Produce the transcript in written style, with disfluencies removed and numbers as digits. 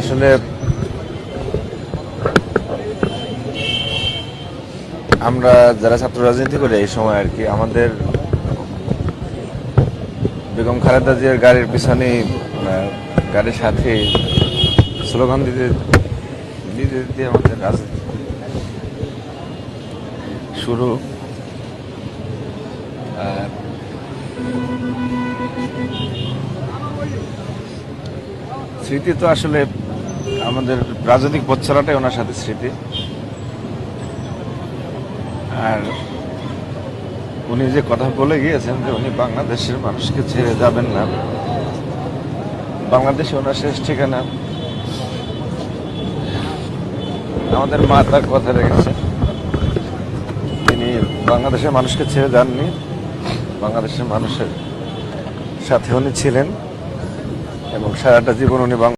আসলে আমরা যারা ছাত্র রাজনীতি করি এই সময় আর কি আমাদের বেগম খালেদা জিয়ার গাড়ির পিছনে গাড়ির সাথে স্লোগান দিতে দিতে দিতে আমাদের রাজনীতি শুরু। আর স্মৃতি তো আসলে আমাদের রাজনৈতিক পথ চলাটাই ওনার সাথে স্মৃতি। আর উনি যে কথা বলে গিয়েছেন যে উনি বাংলাদেশের মানুষকে ছেড়ে যাবেন না, বাংলাদেশে ওনার শেষ ঠিকানা। আমাদের মা তার কথা রেখেছে, তিনি বাংলাদেশের মানুষকে ছেড়ে যাননি, বাংলাদেশের মানুষের সাথে উনি ছিলেন এবং সারাটা জীবন উনি